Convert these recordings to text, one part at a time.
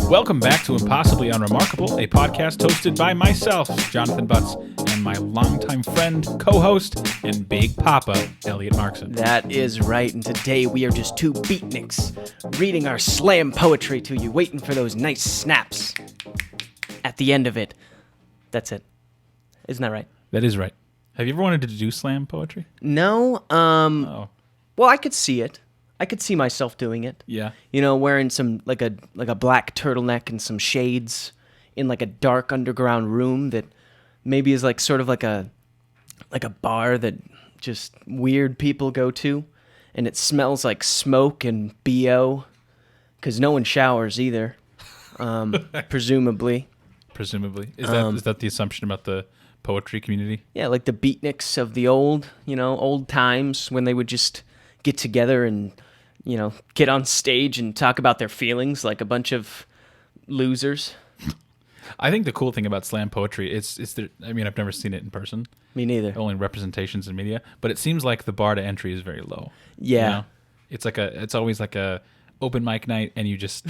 Welcome back to Impossibly Unremarkable, a podcast hosted by myself, Jonathan Butts, and my longtime friend, co-host, and big papa, Elliott Markson. That is right, and today we are just two beatniks reading our slam poetry to you, waiting for those nice snaps at the end of it. That's it. Isn't that right? That is right. Have you ever wanted to do slam poetry? No. Oh. Well, I could see it. I could see myself doing it. Yeah. You know, wearing some like a black turtleneck and some shades in like a dark underground room that maybe is like sort of like a bar that just weird people go to, and it smells like smoke and BO because no one showers either. Presumably. Presumably. Is that the assumption about the poetry community? Yeah, like the beatniks of the old times when they would just get together and, get on stage and talk about their feelings like a bunch of losers. I think the cool thing about slam poetry I've never seen it in person. Me neither. Only representations in media, but it seems like the bar to entry is very low. Yeah. It's always like a open mic night, and you just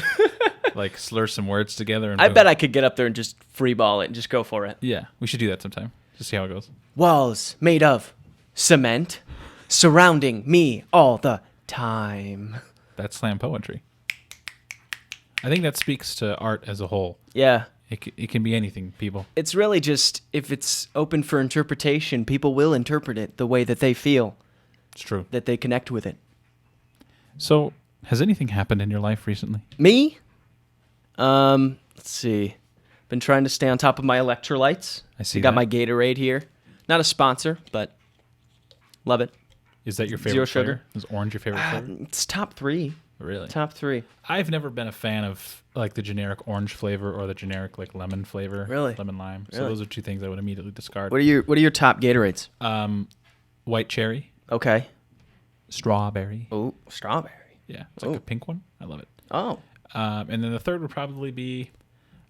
like slur some words together. And I bet I could get up there and just free ball it and just go for it. Yeah, we should do that sometime. Just see how it goes. Walls made of cement surrounding me all the time. That's slam poetry. I think that speaks to art as a whole. Yeah. It can be anything, people. It's really just, if it's open for interpretation, people will interpret it the way that they feel. It's true. That they connect with it. So, has anything happened in your life recently? Me? Let's see. Been trying to stay on top of my electrolytes. I see. Got my Gatorade here. Not a sponsor, but love it. Is that your favorite Zero flavor? sugar. Is orange your favorite flavor? It's top 3. Really? Top 3. I've never been a fan of like the generic orange flavor or the generic like lemon flavor. Really? Lemon lime. So Really? those are two things I would immediately discard. What are your top Gatorades? White cherry, Okay. strawberry. Oh, strawberry. Yeah, it's like a pink one. I love it. Oh. And then the third would probably be,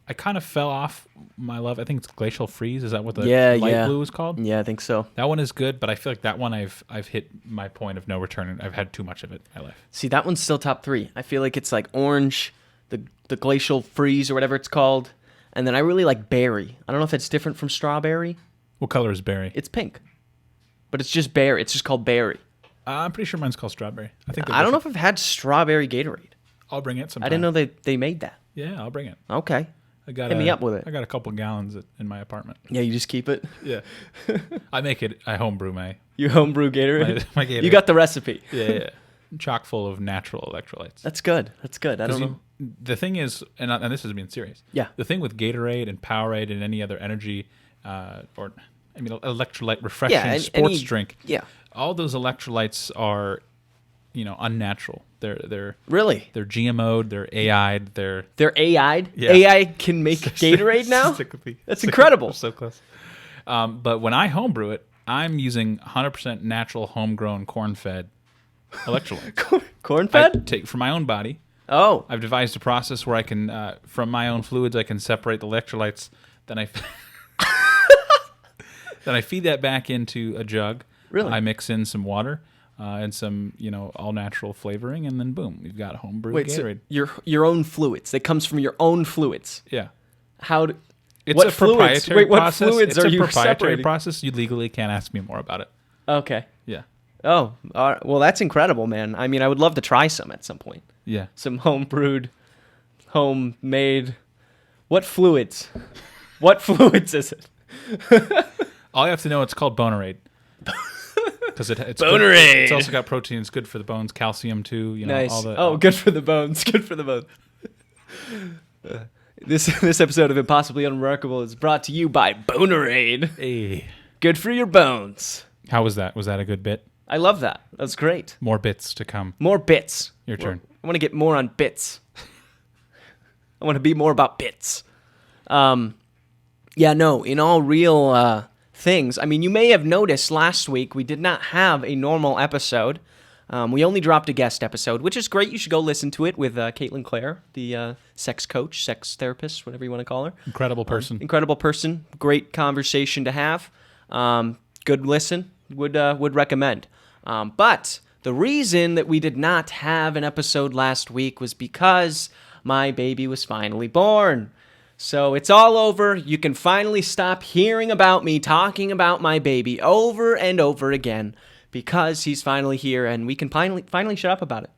I kind of fell off my love. I think it's Glacial Freeze. Is that what the light blue is called? Yeah, I think so. That one is good, but I feel like that one I've hit my point of no return, and I've had too much of it in my life. See, that one's still top 3. I feel like it's like orange, the Glacial Freeze or whatever it's called, and then I really like berry. I don't know if it's different from strawberry. What color is berry? It's pink, but it's just berry. It's just called berry. I'm pretty sure mine's called strawberry. I don't know if I've had strawberry Gatorade. I'll bring it sometime. I didn't know they made that. Yeah, I'll bring it. Okay. Hit me up with it. I got a couple gallons in my apartment. Yeah, you just keep it? Yeah. I homebrew You homebrew Gatorade? my Gatorade. You got the recipe. Yeah. Chock full of natural electrolytes. That's good. I don't know. The thing is, and this is being serious. Yeah. The thing with Gatorade and Powerade and any other energy, electrolyte refreshing sports drink. Yeah. All those electrolytes are, unnatural. They're Really? They're GMO'd. They're AI'd. They're AI'd? Yeah. AI can make Gatorade now? That's incredible. So close. But when I homebrew it, I'm using 100% natural, homegrown, corn-fed electrolytes. Corn-fed? I take for my own body. Oh. I've devised a process where I can, from my own fluids, I can separate the electrolytes. Then I feed that back into a jug. Really? I mix in some water and some, all natural flavoring, and then boom, we've got homebrew Gatorade. So your own fluids. That comes from your own fluids. Yeah. It's a proprietary process. What fluids are you separating? Process. You legally can't ask me more about it. Okay. Yeah. Oh, well, that's incredible, man. I mean, I would love to try some at some point. Yeah. Some homemade. What fluids? What fluids is it? All you have to know, it's called Bonerade. Because it's Bonerade. It's also got protein. It's good for the bones, calcium too. Nice. All good for the bones. Good for the bones. This episode of Impossibly Unremarkable is brought to you by Bonerade. Hey. Good for your bones. How was that? Was that a good bit? I love that. That's great. More bits to come. More bits. Your turn. I want to get more on bits. I want to be more about bits. In all real things, I mean, you may have noticed last week we did not have a normal episode. We only dropped a guest episode, which is great. You should go listen to it with Caitlin Clare, the sex coach, sex therapist, whatever you want to call her. Incredible person. Incredible person. Great conversation to have. Good listen. Would recommend. But the reason that we did not have an episode last week was because my baby was finally born. So it's all over. You can finally stop hearing about me talking about my baby over and over again because he's finally here, and we can finally shut up about it.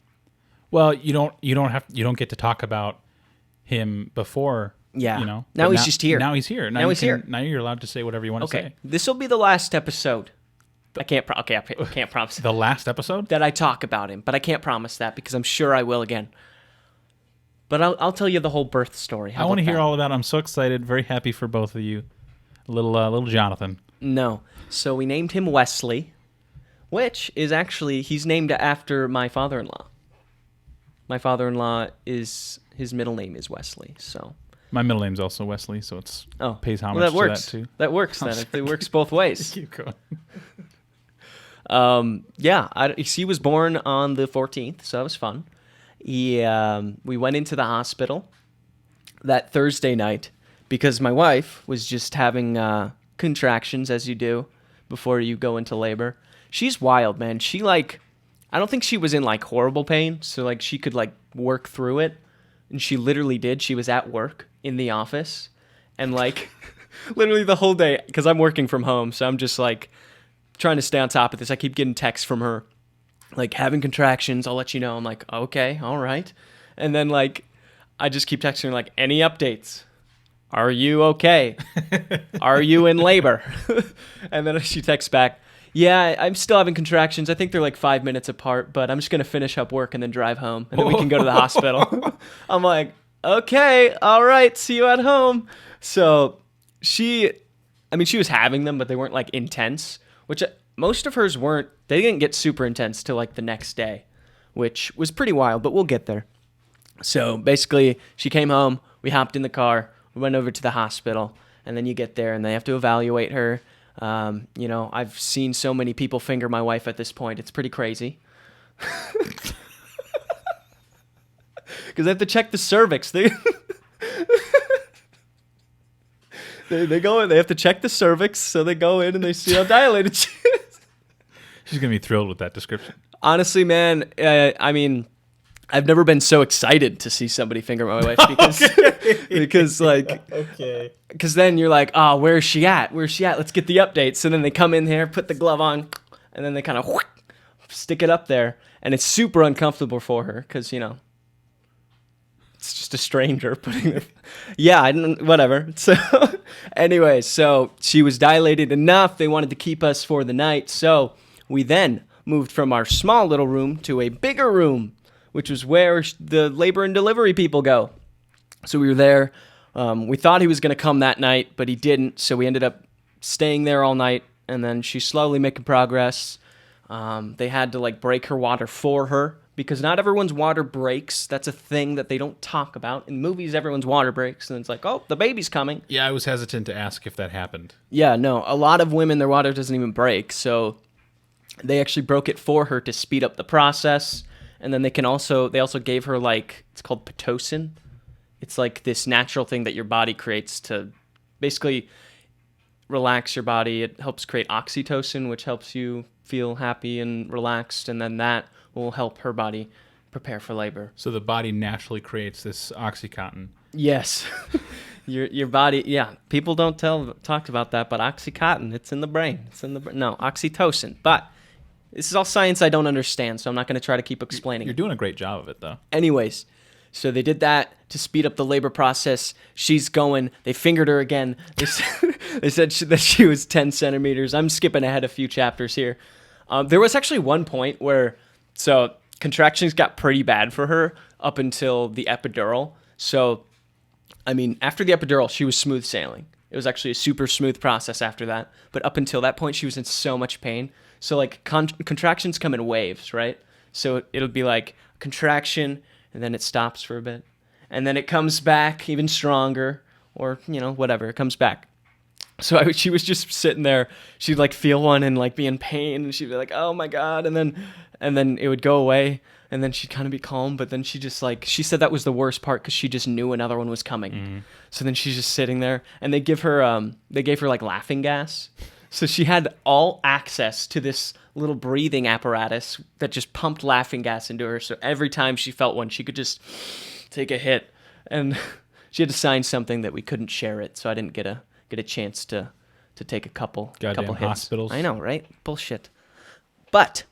Well, you don't get to talk about him before. Yeah. You know. Now he's just here. Now he's here. Now he's here. Now you're allowed to say whatever you want to say. Okay. This will be the last episode. I can't promise The last episode? that I talk about him, but I can't promise that because I'm sure I will again. But I'll tell you the whole birth story. I want to hear all about it. I'm so excited. Very happy for both of you. Little Jonathan. No. So we named him Wesley, which is actually, he's named after my father-in-law. My father-in-law his middle name is Wesley, so. My middle name's also Wesley, so it's pays homage that works. to that too. That works then. It works both ways. Keep going. He was born on the 14th, so that was fun. We went into the hospital that Thursday night because my wife was just having contractions, as you do before you go into labor. She's wild, man. I don't think she was in like horrible pain, so like she could like work through it, and she literally did. She was at work in the office, and like literally the whole day, because I'm working from home, so I'm just like trying to stay on top of this. I keep getting texts from her, like, having contractions, I'll let you know. I'm like, okay, all right. And then, like, I just keep texting her, like, any updates? Are you okay? Are you in labor? And then she texts back, yeah, I'm still having contractions. I think they're like 5 minutes apart, but I'm just going to finish up work and then drive home, and then we can go to the hospital. I'm like, okay, all right, see you at home. So she was having them, but they weren't, like, intense, which most of hers weren't. They didn't get super intense till like the next day, which was pretty wild, but we'll get there. So basically, she came home, we hopped in the car, we went over to the hospital, and then you get there and they have to evaluate her. I've seen so many people finger my wife at this point. It's pretty crazy. Because they have to check the cervix. They go in, they have to check the cervix, so they go in and they see how dilated she is. She's going to be thrilled with that description. Honestly, man, I've never been so excited to see somebody finger my wife because then you're like, oh, where is she at? Let's get the updates. So then they come in there, put the glove on, and then they kind of stick it up there, and it's super uncomfortable for her because, it's just a stranger putting it. Yeah, whatever. So anyway, so she was dilated enough. They wanted to keep us for the night. So we then moved from our small little room to a bigger room, which was where the labor and delivery people go. So we were there. We thought he was going to come that night, but he didn't. So we ended up staying there all night, and then she's slowly making progress. They had to like break her water for her because not everyone's water breaks. That's a thing that they don't talk about. In movies, everyone's water breaks, and it's like, oh, the baby's coming. Yeah, I was hesitant to ask if that happened. Yeah, no. A lot of women, their water doesn't even break, so they actually broke it for her to speed up the process. And then they also gave her, like, it's called Pitocin. It's like this natural thing that your body creates to basically relax your body. It helps create oxytocin, which helps you feel happy and relaxed, and then that will help her body prepare for labor. So the body naturally creates this Oxycontin. Yes. Your body, yeah. People don't talk about that, but Oxycontin, it's in the brain. No, oxytocin. But this is all science I don't understand, so I'm not going to try to keep explaining. You're doing a great job of it, though. Anyways, so they did that to speed up the labor process. She's going. They fingered her again. They said that she was 10 centimeters. I'm skipping ahead a few chapters here. There was actually one point where, so contractions got pretty bad for her up until the epidural. So, after the epidural, she was smooth sailing. It was actually a super smooth process after that. But up until that point, she was in so much pain. So, like, contractions come in waves, right? So it'll be like contraction, and then it stops for a bit. And then it comes back even stronger, or, whatever. It comes back. So she was just sitting there. She'd, like, feel one and, like, be in pain. And she'd be like, oh, my God. And then it would go away. And then she'd kind of be calm. But then she just, like, she said that was the worst part because she just knew another one was coming. Mm-hmm. So then she's just sitting there. And they gave her, like, laughing gas. So she had all access to this little breathing apparatus that just pumped laughing gas into her. So every time she felt one, she could just take a hit. And she had to sign something that we couldn't share it, so I didn't get a chance to take a couple hits. Hospitals. I know, right? Bullshit. But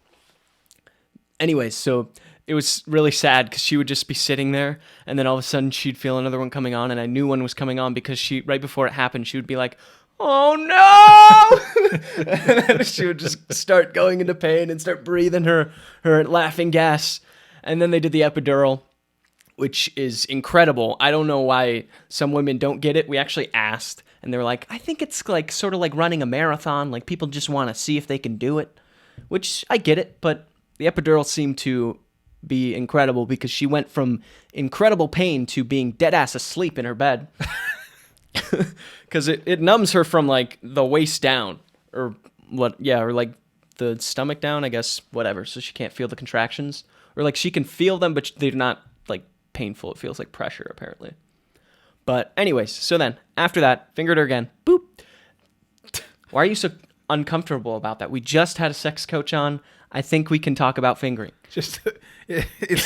anyways, so it was really sad because she would just be sitting there, and then all of a sudden she'd feel another one coming on, and I knew one was coming on because right before it happened, she would be like, "Oh no!" And then she would just start going into pain and start breathing her laughing gas. And then they did the epidural, which is incredible. I don't know why some women don't get it. We actually asked, and they were like, "I think it's like sort of like running a marathon. Like people just want to see if they can do it," which I get it, but the epidural seemed to be incredible because she went from incredible pain to being dead ass asleep in her bed. Because it numbs her from like the waist down or like the stomach down, I guess, whatever. So she can't feel the contractions, or like she can feel them, but they're not like painful. It feels like pressure apparently. But anyways, so then after that, fingered her again. Boop. Why are you so uncomfortable about that? We just had a sex coach on. I think we can talk about fingering. It's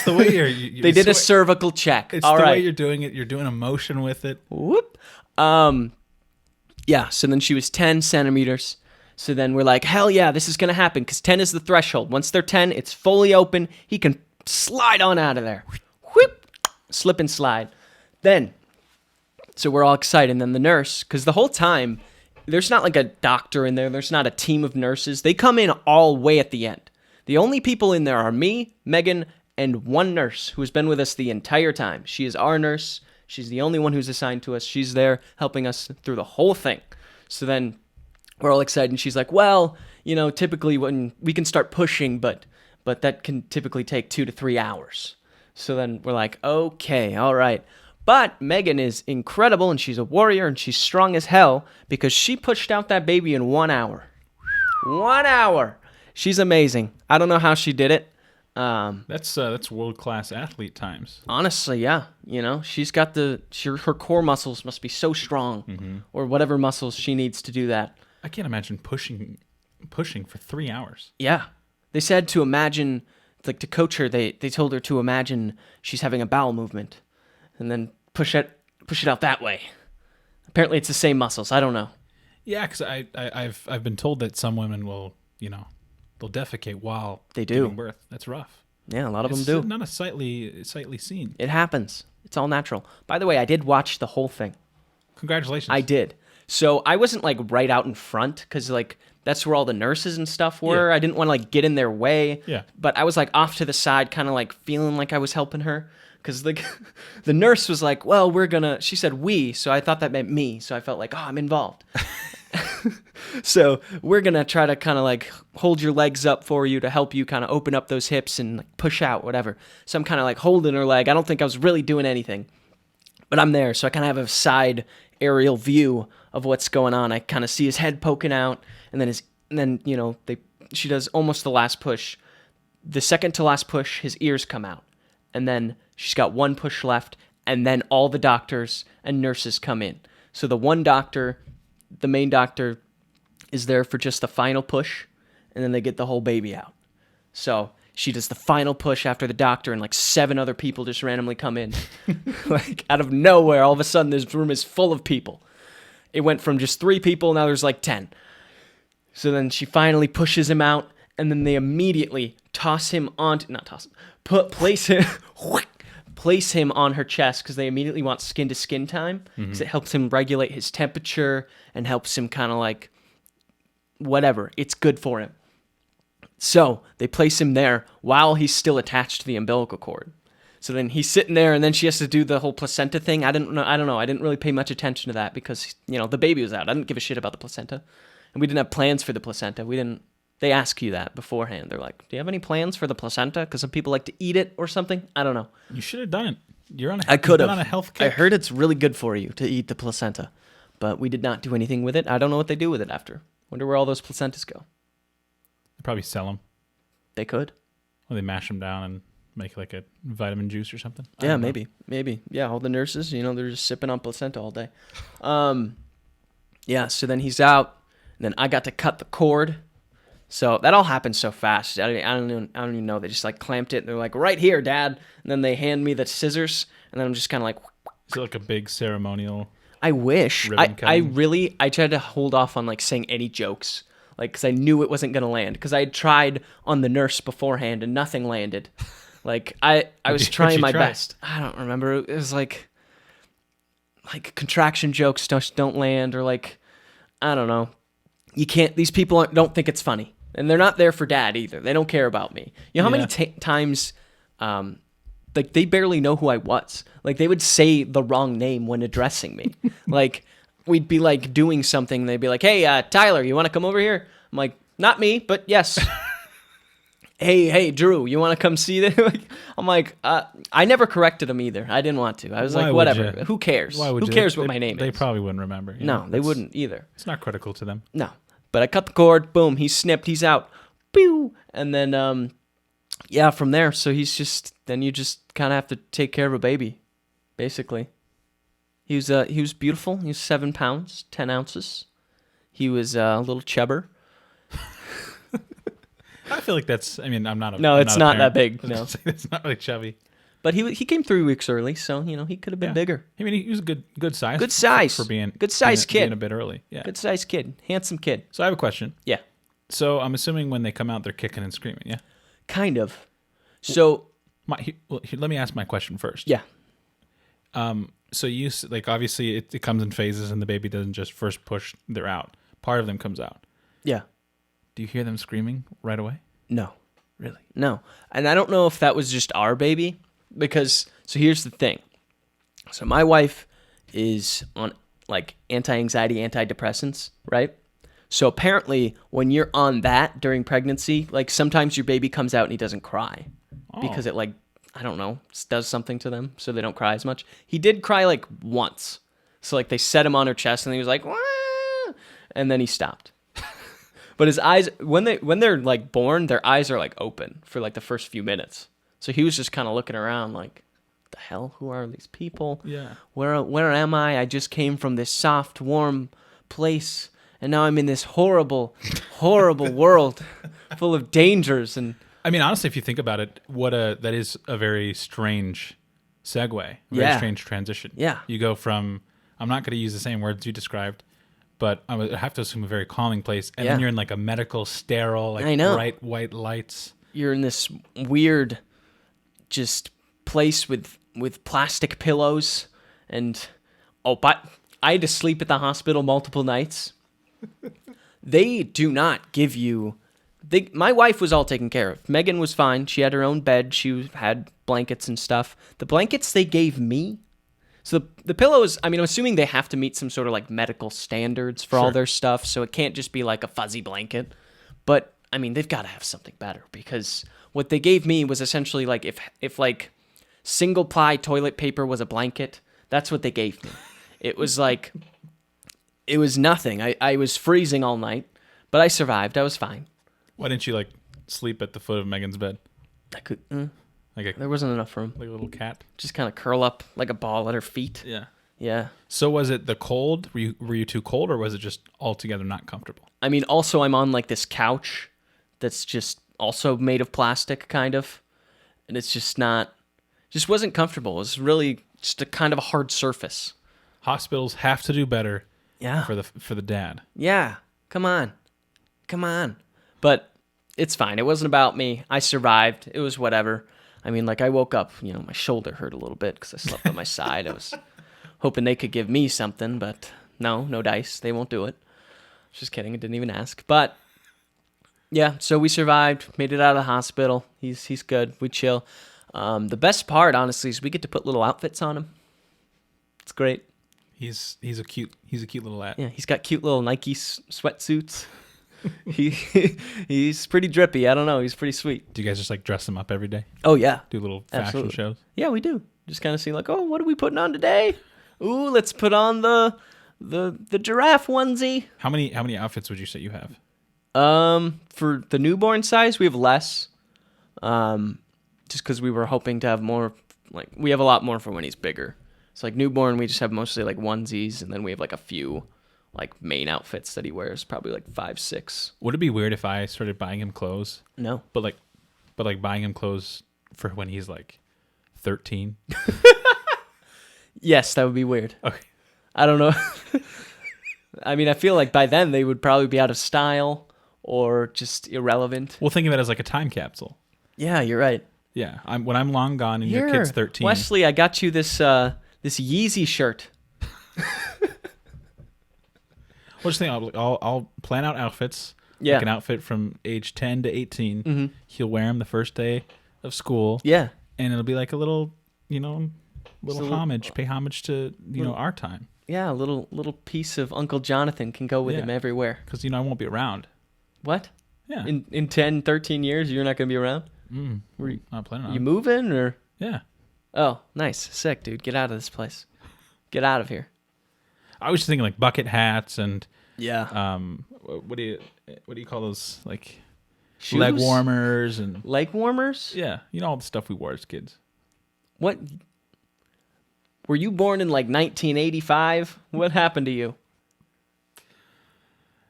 the way you're... They did a cervical check. It's all the right. way you're doing it. You're doing a motion with it. Whoop. Yeah, so then she was 10 centimeters. So then we're like, hell yeah, this is going to happen because 10 is the threshold. Once they're 10, it's fully open. He can slide on out of there. Whoop. Slip and slide. Then, so we're all excited. And then the nurse, because the whole time, there's not like a doctor in there. There's not a team of nurses. They come in all way at the end. The only people in there are me, Megan, and one nurse who has been with us the entire time. She is our nurse. She's the only one who's assigned to us. She's there helping us through the whole thing. So then we're all excited, and she's like, well, typically when we can start pushing, but that can typically take 2 to 3 hours. So then we're like, okay, all right. But Megan is incredible, and she's a warrior, and she's strong as hell because she pushed out that baby in 1 hour. 1 hour. She's amazing. I don't know how she did it. That's world-class athlete times. Honestly, yeah. She's got her core muscles must be so strong, or whatever muscles she needs to do that. I can't imagine pushing for 3 hours. Yeah. They said to imagine, like to coach her, they told her to imagine she's having a bowel movement and then push it out that way. Apparently it's the same muscles. I don't know. Yeah, because I've been told that some women will, they'll defecate while they do giving birth. That's rough. Yeah, a lot of them do. It's not a sightly scene. It happens. It's all natural. By the way, I did watch the whole thing. Congratulations. I did. So I wasn't like right out in front because like that's where all the nurses and stuff were. Yeah. I didn't want to like get in their way. Yeah. But I was like off to the side, kind of like feeling like I was helping her. Because the nurse was like, well, she said we, so I thought that meant me. So I felt like, I'm involved. So we're going to try to kind of like hold your legs up for you to help you kind of open up those hips and like push out, whatever. So I'm kind of like holding her leg. I don't think I was really doing anything. But I'm there, so I kind of have a side aerial view of what's going on. I kind of see his head poking out, and then she does almost the last push. The second to last push, his ears come out. And then she's got one push left, and then all the doctors and nurses come in. So the one doctor, the main doctor, is there for just the final push, and then they get the whole baby out. So she does the final push after the doctor, and like 7 other people just randomly come in. Like out of nowhere, all of a sudden this room is full of people. It went from just 3 people, now there's like 10. So then she finally pushes him out, and then they immediately place him on her chest because they immediately want skin-to-skin time because it helps him regulate his temperature and helps him kind of like whatever. It's good for him. So they place him there while he's still attached to the umbilical cord. So then he's sitting there, and then she has to do the whole placenta thing. I don't know. I didn't really pay much attention to that because the baby was out. I didn't give a shit about the placenta, and we didn't have plans for the placenta. They ask you that beforehand. They're like, "Do you have any plans for the placenta?" Because some people like to eat it or something. I don't know. You should have done it. I could have. On a health kick. I heard it's really good for you to eat the placenta, but we did not do anything with it. I don't know what they do with it after. Wonder where all those placentas go. They probably sell them. They could. Or they mash them down and make like a vitamin juice or something. Yeah, maybe. Yeah, all the nurses, they're just sipping on placenta all day. Yeah, so then he's out, and then I got to cut the cord. So that all happened so fast. I don't even know. They just like clamped it. And they're like, right here, Dad. And then they hand me the scissors, and then I'm just kind of like. Is it like a big ceremonial? I wish. Ribbon cutting? I tried to hold off on like saying any jokes, like because I knew it wasn't gonna land. Because I had tried on the nurse beforehand and nothing landed. Like I was trying my best. I don't remember. It was like contraction jokes don't land, or like I don't know. You can't. These people don't think it's funny, and they're not there for Dad either. They don't care about me. You know how many times, like they barely know who I was. Like they would say the wrong name when addressing me. Like we'd be like doing something, and they'd be like, "Hey, Tyler, you want to come over here?" I'm like, "Not me, but yes." Hey, Drew, you want to come see that? I'm like, I never corrected them either. I didn't want to. I was like, whatever. Who cares? Who cares what my name is? They probably wouldn't remember. No, they wouldn't either. It's not critical to them. No. But I cut the cord. Boom. He's snipped. He's out. Pew. And then, from there. So then you just kind of have to take care of a baby, basically. He was beautiful. He was 7 pounds, 10 ounces. He was a little chubber. I feel like that's. I mean, I'm not a. No, I'm it's not that big. No, it's not really chubby. But he came 3 weeks early, so he could have been bigger. I mean, he was a good size. Good size for being good size kid. Being a bit early. Yeah. Good size kid, handsome kid. So I have a question. Yeah. So I'm assuming when they come out, they're kicking and screaming. Yeah. Kind of. So. Let me ask my question first. Yeah. So obviously it comes in phases, and the baby doesn't just first push. They're out. Part of them comes out. Yeah. Do you hear them screaming right away? No. Really? No. And I don't know if that was just our baby, because, so here's the thing. So my wife is on like anti-anxiety, antidepressants, right? So apparently when you're on that during pregnancy, like sometimes your baby comes out and he doesn't cry because it like, I don't know, does something to them so they don't cry as much. He did cry like once. So like they set him on her chest and he was like, wah! And then he stopped. But his eyes, when they're like born, their eyes are like open for like the first few minutes. So he was just kind of looking around like, the hell? Who are these people? Yeah. Where am I? I just came from this soft, warm place, and now I'm in this horrible, horrible world full of dangers. And I mean, honestly, if you think about it, that is a very strange segue, very strange transition. Yeah. You go from, I'm not going to use the same words you described, but I would have to assume a very calming place, and then you're in like a medical, sterile, like bright white lights. You're in this weird, just place with plastic pillows, and but I had to sleep at the hospital multiple nights. They do not give you. My wife was all taken care of. Megan was fine. She had her own bed. She had blankets and stuff. The blankets they gave me. So the pillows, I mean, I'm assuming they have to meet some sort of like medical standards for all their stuff, so it can't just be like a fuzzy blanket. But, I mean, they've got to have something better, because what they gave me was essentially like if like single-ply toilet paper was a blanket, that's what they gave me. It was like, it was nothing. I was freezing all night, but I survived. I was fine. Why didn't you like sleep at the foot of Megan's bed? I could... there wasn't enough room. Like a little cat. Just kind of curl up like a ball at her feet. Yeah. Yeah. So was it the cold? Were you too cold, or was it just altogether not comfortable? I mean, also I'm on like this couch that's just also made of plastic, kind of, and it's just wasn't comfortable. It's really just a kind of a hard surface. Hospitals have to do better. Yeah. For the dad. Yeah. Come on. But it's fine. It wasn't about me. I survived. It was whatever. I mean, like I woke up, my shoulder hurt a little bit because I slept on my side. I was hoping they could give me something, but no dice. They won't do it. Just kidding. I didn't even ask. But yeah, so we survived, made it out of the hospital. He's good. We chill. The best part, honestly, is we get to put little outfits on him. It's great. He's a cute little lad. Yeah, he's got cute little Nike sweatsuits. He's pretty drippy. I don't know. He's pretty sweet. Do you guys just like dress him up every day? Oh yeah. Do little fashion shows? Yeah, we do. Just kind of see like, oh, what are we putting on today? Ooh, let's put on the giraffe onesie. How many outfits would you say you have? For the newborn size, we have less. Just because we were hoping to have more. Like we have a lot more for when he's bigger. So like newborn, we just have mostly like onesies, and then we have like a few like main outfits that he wears, probably like 5, 6. Would it be weird if I started buying him clothes? No. But buying him clothes for when he's like 13? Yes, that would be weird. Okay. I don't know. I mean, I feel like by then they would probably be out of style or just irrelevant. We'll think of it as like a time capsule. Yeah, you're right. Yeah, when I'm long gone and your kid's 13. Wesley, I got you this Yeezy shirt. Well, just think, I'll plan out outfits. Yeah. Like an outfit from age 10 to 18. Mm-hmm. He'll wear them the first day of school. Yeah. And it'll be like a little, homage. Pay homage to, our time. Yeah, a little piece of Uncle Jonathan can go with him everywhere. Because, I won't be around. What? Yeah. In 10, 13 years, you're not going to be around? Not planning on. You moving or? Yeah. Oh, nice. Sick, dude. Get out of this place. Get out of here. I was just thinking like bucket hats and what do you call those, like shoes? Leg warmers and leg warmers? Yeah, all the stuff we wore as kids. What? Were you born in like 1985? What happened to you?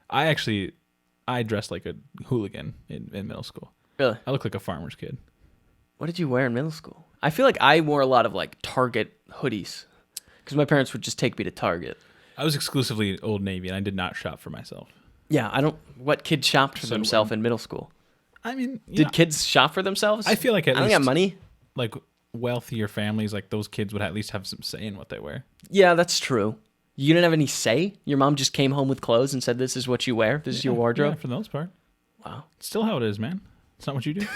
I dressed like a hooligan in middle school. Really? I look like a farmer's kid. What did you wear in middle school? I feel like I wore a lot of like Target hoodies because my parents would just take me to Target. I was exclusively Old Navy, and I did not shop for myself. Yeah, what kid shopped for themselves in middle school? I mean, did kids shop for themselves? I feel like at least I don't got money. Like wealthier families, like those kids would at least have some say in what they wear. Yeah, that's true. You didn't have any say? Your mom just came home with clothes and said, "This is what you wear. This is your wardrobe." Yeah, for the most part. Wow. It's still how it is, man. It's not what you do.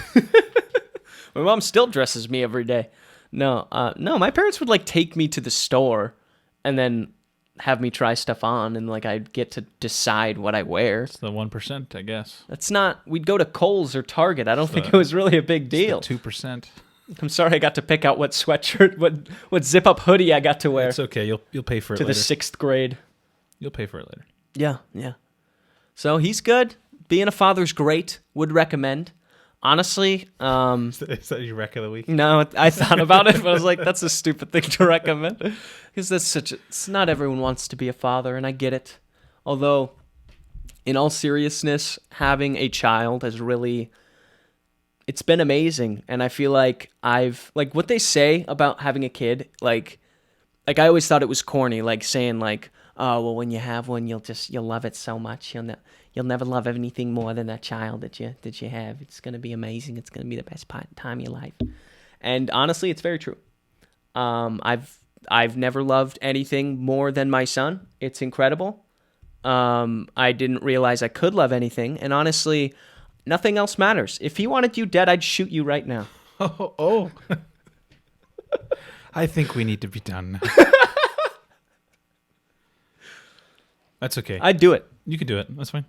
My mom still dresses me every day. No, my parents would like take me to the store and then have me try stuff on, and like I'd get to decide what I wear. It's the 1%, I guess. That's not. We'd go to Kohl's or Target. I don't think it was really a big deal. 2%. I'm sorry, I got to pick out what sweatshirt, what zip up hoodie I got to wear. It's okay. You'll pay for it to later. the 6th grade. You'll pay for it later. Yeah. So he's good. Being a father's great. Would recommend. Honestly, Is that your rec of the week? No, I thought about it, but I was like, that's a stupid thing to recommend. Because it's not everyone wants to be a father, and I get it. Although, in all seriousness, having a child has really, it's been amazing. And I feel like like what they say about having a kid, like I always thought it was corny, like saying like, oh, well, when you have one, you'll love it so much. You'll never love anything more than that child that you have. It's going to be amazing. It's going to be the best time of your life. And honestly, it's very true. I've never loved anything more than my son. It's incredible. I didn't realize I could love anything. And honestly, nothing else matters. If he wanted you dead, I'd shoot you right now. Oh. I think we need to be done now. That's okay. I'd do it. You could do it. That's fine.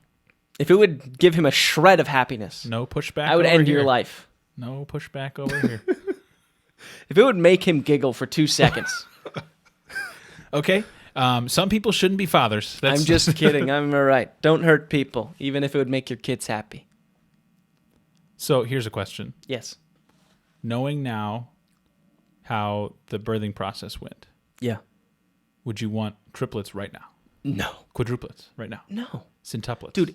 If it would give him a shred of happiness. No pushback. I would end your life. No pushback over here. If it would make him giggle for 2 seconds. Okay. Some people shouldn't be fathers. I'm just kidding. I'm all right. Don't hurt people, even if it would make your kids happy. So here's a question. Yes. Knowing now how the birthing process went. Yeah. Would you want triplets right now? No. Quadruplets right now? No. Centuplets? Dude,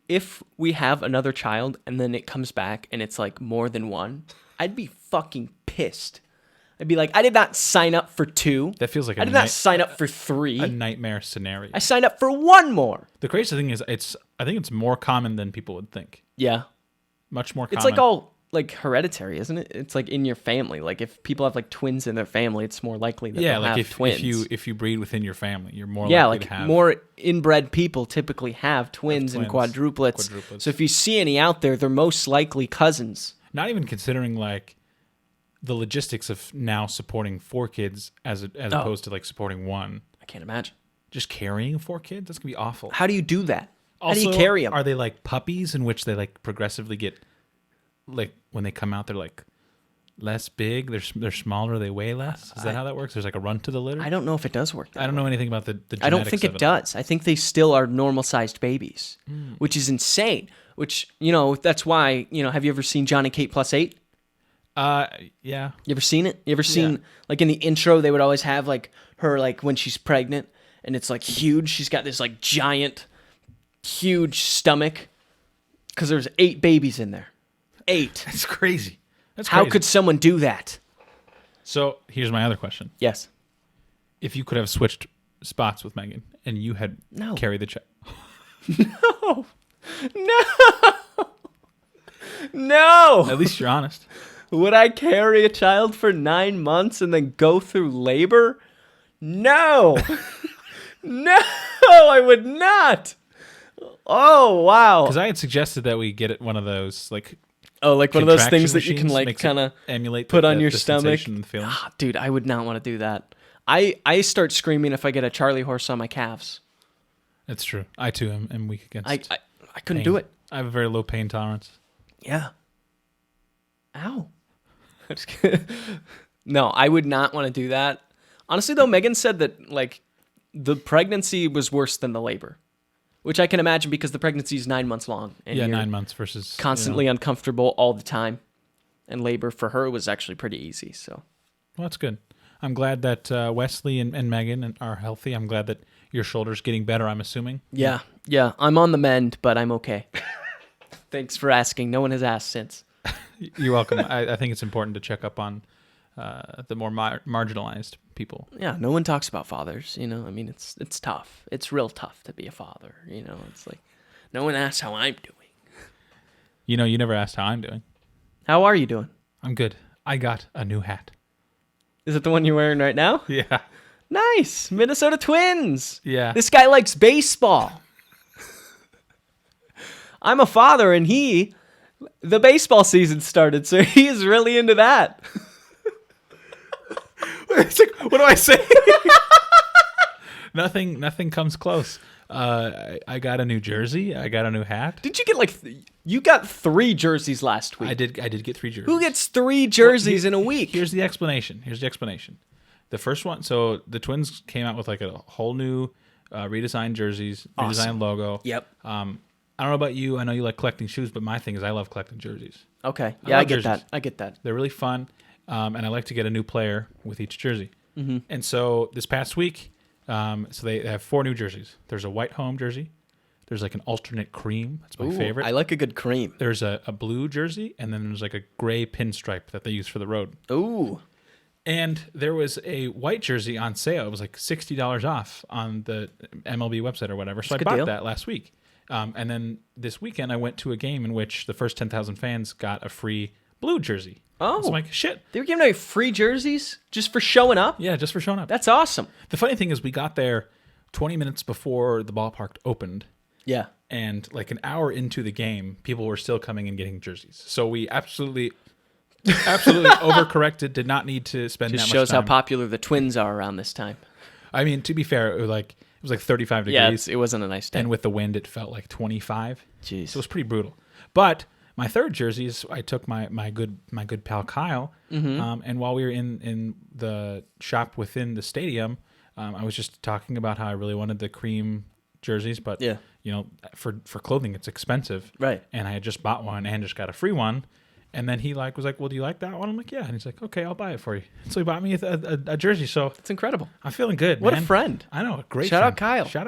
if we have another child and then it comes back and it's like more than one, I'd be fucking pissed. I'd be like, I did not sign up for 2. That feels like I did not sign up for 3. A nightmare scenario. I signed up for 1 more. The crazy thing is, I think it's more common than people would think. Yeah. Much more common. It's like all like hereditary, isn't it? It's like in your family. Like if people have like twins in their family, it's more likely that they'll have twins. if you breed within your family, you're more like likely to have. more inbred people typically have twins and quadruplets. So if you see any out there, they're most likely cousins. Not even considering like the logistics of now supporting 4 kids as opposed to like supporting 1. I can't imagine. Just carrying 4 kids? That's gonna be awful. How do you do that? Also, how do you carry them? Are they like puppies in which they like progressively get, like when they come out, they're like less big, they're smaller, they weigh less? Is that how that works? There's like a run to the litter? I don't know if it does work that I don't know anything about the genetics I don't think it does. I think they still are normal-sized babies, which is insane. Which, that's why, have you ever seen Johnny Kate Plus 8? Yeah. You ever seen it? You ever seen, like in the intro, they would always have like her, like when she's pregnant and it's like huge. She's got this like giant, huge stomach because there's 8 babies in there. 8. That's crazy. How could someone do that? So here's my other question. Yes. If you could have switched spots with Megan and you had No. carried the child. No. No. No. At least you're honest. Would I carry a child for 9 months and then go through labor? No. No, I would not. Oh, wow. Because I had suggested that we get it one of those, like like one of those contraction things that you can, machines, like, makes it kind of emulate put on the your sensation stomach. and the feeling. Dude, I would not want to do that. I start screaming if I get a Charlie horse on my calves. It's true. I too am weak against. I couldn't pain. do it. I have a very low pain tolerance. Yeah. Ow. No, I would not want to do that. Honestly, though, Megan said that, like, the pregnancy was worse than the labor, which I can imagine because the pregnancy is 9 months long. And Yeah, you're 9 months versus constantly uncomfortable all the time. And labor for her was actually pretty easy. So, well, that's good. I'm glad that Wesley and Megan are healthy. I'm glad that your shoulder's getting better, I'm assuming. yeah, I'm on the mend, but I'm okay. Thanks for asking. No one has asked since. You're welcome. I think it's important to check up on the more marginalized people. Yeah, no one talks about fathers, I mean, it's tough. It's real tough to be a father, It's like, no one asks how I'm doing. You never asked how I'm doing. How are you doing? I'm good. I got a new hat. Is it the one you're wearing right now? Yeah. Nice. Minnesota Twins. Yeah. This guy likes baseball. I'm a father, and the baseball season started, so he's really into that. It's like, what do I say? Nothing comes close. I got a new jersey. I got a new hat. Did you get you got 3 jerseys last week? I did get 3 jerseys. Who gets 3 jerseys in a week? Here's the explanation. The first one, so the Twins came out with like a whole new redesigned jerseys, redesigned logo. Yep. I don't know about you. I know you like collecting shoes, but my thing is I love collecting jerseys. Okay. Yeah, I get jerseys. that. I get that. They're really fun, and I like to get a new player with each jersey. Mm-hmm. And so this past week, so they have 4 new jerseys. There's a white home jersey. There's like an alternate cream. That's my favorite. I like a good cream. There's a blue jersey, and then there's like a gray pinstripe that they use for the road. Ooh. And there was a white jersey on sale. It was like $60 off on the MLB website or whatever. So I bought that last week. And then this weekend, I went to a game in which the first 10,000 fans got a free blue jersey. Oh. So I'm like, shit. They were giving away free jerseys just for showing up? Yeah, just for showing up. That's awesome. The funny thing is we got there 20 minutes before the ballpark opened. Yeah. And like an hour into the game, people were still coming and getting jerseys. So we absolutely overcorrected, did not need to spend that much time. Just shows how popular the Twins are around this time. I mean, to be fair, it was like 35 degrees. Yeah, it wasn't a nice day. And with the wind, it felt like 25. Jeez. So it was pretty brutal. But my third jersey is I took my good pal Kyle, and while we were in the shop within the stadium, I was just talking about how I really wanted the cream jerseys, but for clothing it's expensive, right? And I had just bought one and just got a free one, and then he was like, well, do you like that one? I'm like, yeah. And he's like, okay, I'll buy it for you. And so he bought me a jersey. So it's incredible. I'm feeling good. What man. a friend! I know, a great Shout friend.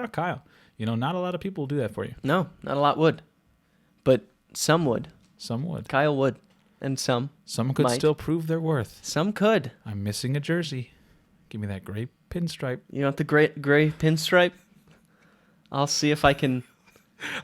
out Kyle. Not a lot of people will do that for you. No, not a lot would, but some would. Some would. Kyle would, and some could still prove their worth. Some could. I'm missing a jersey. Give me that gray pinstripe. You want the gray pinstripe? I'll see if I can.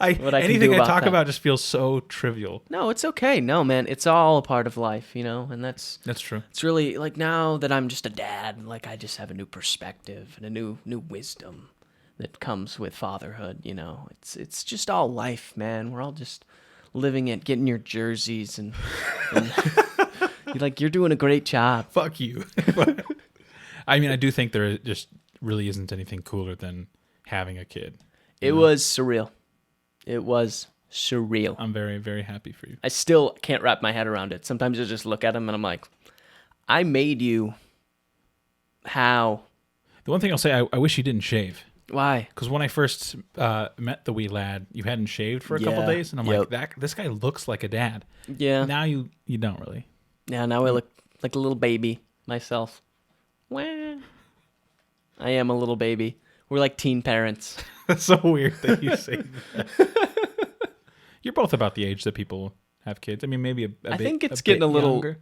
Anything I talk about just feels so trivial. No, it's okay. No, man, it's all a part of life, and that's true. It's really like now that I'm just a dad, like I just have a new perspective and a new wisdom that comes with fatherhood. It's just all life, man. We're all just living it, getting your jerseys, and you're doing a great job. Fuck you. I mean, I do think there just really isn't anything cooler than having a kid. It was surreal. It was surreal. I'm very, very happy for you. I still can't wrap my head around it. Sometimes I just look at him and I'm like, I made you. How? The one thing I'll say, I wish you didn't shave. Why? Because when I first met the wee lad, you hadn't shaved for a couple days, and I'm like, this guy looks like a dad. Yeah. Now you don't really. Yeah, now I look like a little baby myself. Wah. I am a little baby. We're like teen parents. That's so weird that you say that. You're both about the age that people have kids? I mean, maybe I think it's a getting bit a little younger.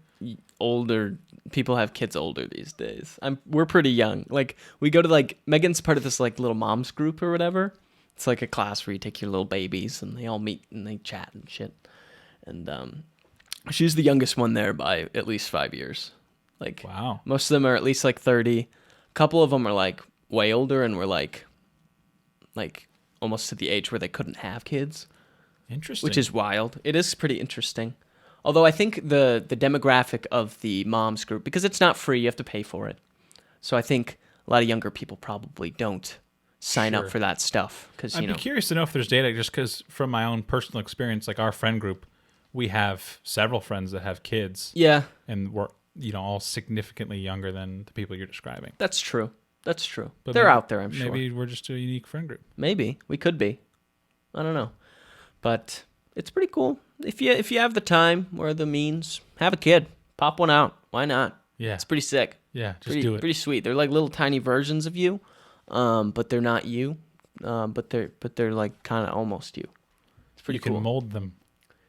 older. People have kids older these days. We're pretty young. Like we go to like Megan's part of this like little moms group or whatever. It's like a class where you take your little babies and they all meet and they chat and shit. And she's the youngest one there by at least 5 years. Like Wow. most of them are at least like 30. A couple of them are like way older and were like almost to the age where they couldn't have kids. Interesting. Which is wild. It is pretty interesting. Although I think the demographic of the moms group, because it's not free, you have to pay for it. So I think a lot of younger people probably don't sign up Sure. for that stuff. Because I'd be curious to know if there's data, just because from my own personal experience, like our friend group, we have several friends that have kids, yeah, and we're all significantly younger than the people you're describing. that's true. That's true. But They're maybe- out there, I'm sure. Maybe we're just a unique friend group. Maybe we could be. I don't know, but it's pretty cool. If you have the time or the means, have a kid. Pop one out. Why not? Yeah. It's pretty sick. Yeah, just Pretty, do it. Pretty sweet. They're like little tiny versions of you, but they're not you. But they're like kind of almost you. It's pretty You can cool. mold them,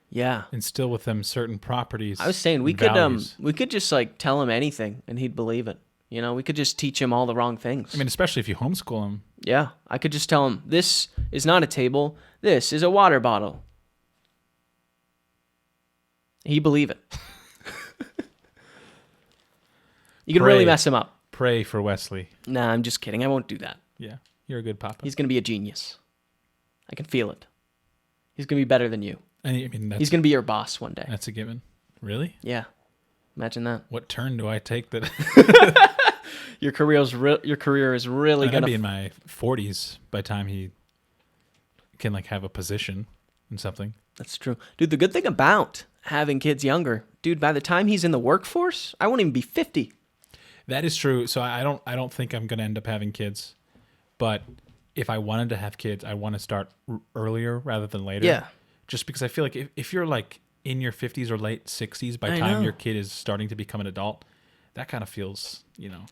Yeah. instill with them certain properties. I was saying we and could values. we could just like tell him anything and he'd believe it. You know, we could just teach him all the wrong things. I mean, especially if you homeschool them. Yeah, I could just tell him this is not a table. This is a water bottle. He believe it. You could really Pray. mess him up. Pray for Wesley. Nah, I'm just kidding. I won't do that. Yeah, you're a good papa. He's gonna be a genius. I can feel it. He's gonna be better than you. I mean, that's, He's gonna be your boss one day. that's a given. Really? Yeah, imagine that. What turn do I take that? Your career is really I'd gonna. be in my 40s by the time he can like have a position in something. That's true, dude. The good thing about having kids younger, dude, by the time he's in the workforce, I won't even be 50. That is true. So I don't think I'm gonna end up having kids, but if I wanted to have kids, I want to start earlier rather than later. Yeah. Just because I feel like if you're like in your 50s or late 60s by the I time know. your kid is starting to become an adult, that kind of feels,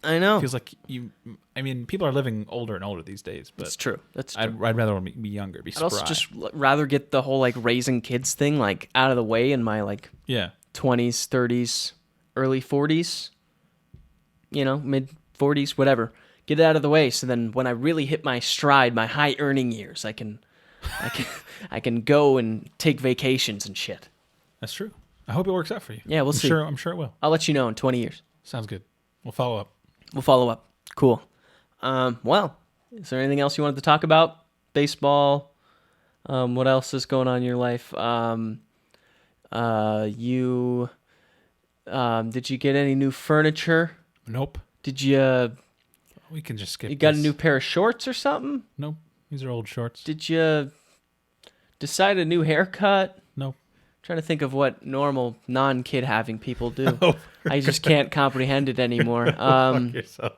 I know. feels like you. I mean, people are living older and older these days, but That's true. That's true. I'd rather be younger, be I'd spry. also just rather get the whole like raising kids thing like out of the way in my like yeah. 20s, 30s, early 40s, mid 40s, whatever. Get it out of the way so then when I really hit my stride, my high earning years, I can go and take vacations and shit. That's true. I hope it works out for you. Yeah, we'll see. I'm sure it will. I'll let you know in 20 years. Sounds good. We'll follow up. We'll follow up. Cool. Well, is there anything else you wanted to talk about? Baseball? What else is going on in your life? Did you get any new furniture? Nope. Did you We can just skip. you got a this. new pair of shorts or something? Nope. These are old shorts. Did you decide a new haircut? Nope. Trying to think of what normal non-kid having people do. Oh, I just can't comprehend it anymore. fuck yourself.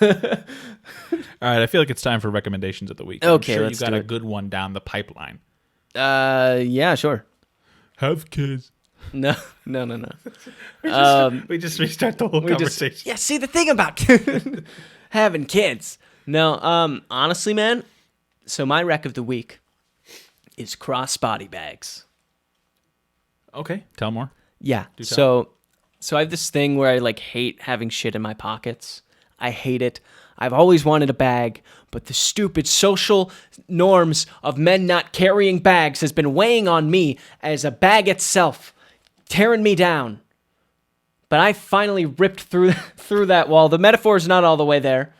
All right. I feel like it's time for recommendations of the week. Okay, I'm sure let's you got do a it. good one down the pipeline. Yeah, sure. Have kids. No. We just restart the whole We just- conversation. yeah, see the thing about having kids. No, honestly, man. So my rec of the week is crossbody bags. Okay. Tell more. Yeah. tell. So I have this thing where I like hate having shit in my pockets. I hate it. I've always wanted a bag, but the stupid social norms of men not carrying bags has been weighing on me as a bag itself, tearing me down. But I finally ripped through that wall. The metaphor is not all the way there,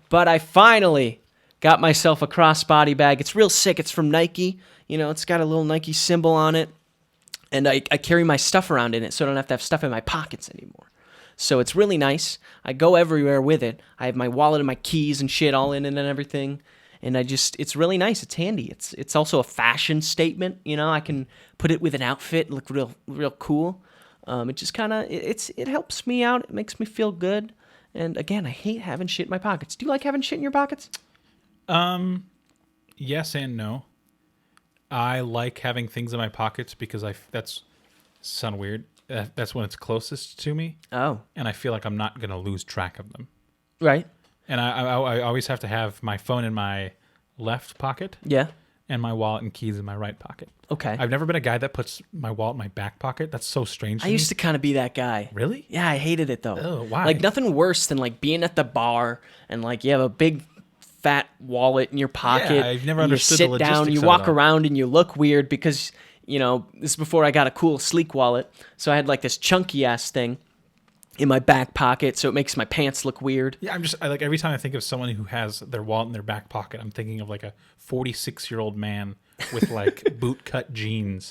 but I finally got myself a crossbody bag. It's real sick. It's from Nike. It's got a little Nike symbol on it. And I carry my stuff around in it, so I don't have to have stuff in my pockets anymore. So it's really nice. I go everywhere with it. I have my wallet and my keys and shit all in it and everything. And it's really nice. It's handy. It's also a fashion statement. I can put it with an outfit, look real cool. It just kind of, it helps me out. It makes me feel good. And again, I hate having shit in my pockets. Do you like having shit in your pockets? Yes and no. I like having things in my pockets because that's sound weird. That's when it's closest to me, Oh, and I feel like I'm not gonna lose track of them. right. And I always have to have my phone in my left pocket, Yeah. and my wallet and keys in my right pocket. Okay. I've never been a guy that puts my wallet in my back pocket. That's so strange. I used to kind of be that guy. Really? Yeah, I hated it though. Oh, why? Like nothing worse than like being at the bar and like you have a big fat wallet in your pocket. Yeah, I've never and understood you the sit down, logistics you of it walk all. around and you look weird because, you know, this is before I got a cool sleek wallet. So I had like this chunky ass thing in my back pocket, so it makes my pants look weird. Yeah, I like every time I think of someone who has their wallet in their back pocket, I'm thinking of like a 46-year-old man with like boot cut jeans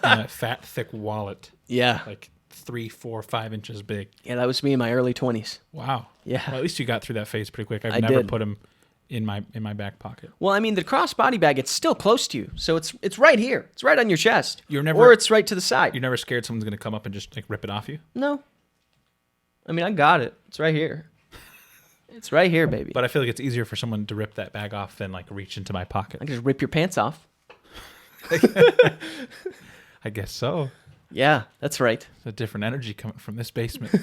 and a fat, thick wallet, Yeah. like 3, 4, 5 inches big. Yeah, that was me in my early 20s. Wow. Yeah. Well, at least you got through that phase pretty quick. I've I never did. put them in my back pocket. Well, I mean, the crossbody bag, it's still close to you. So it's right here. It's right on your chest. You're never- or it's right to the side. You're never scared someone's going to come up and just like rip it off you? No. I mean, I got it. It's right here. It's right here, baby. But I feel like it's easier for someone to rip that bag off than like reach into my I pocket. can just rip your pants off. I guess so. Yeah, that's right. There's a different energy coming from this basement.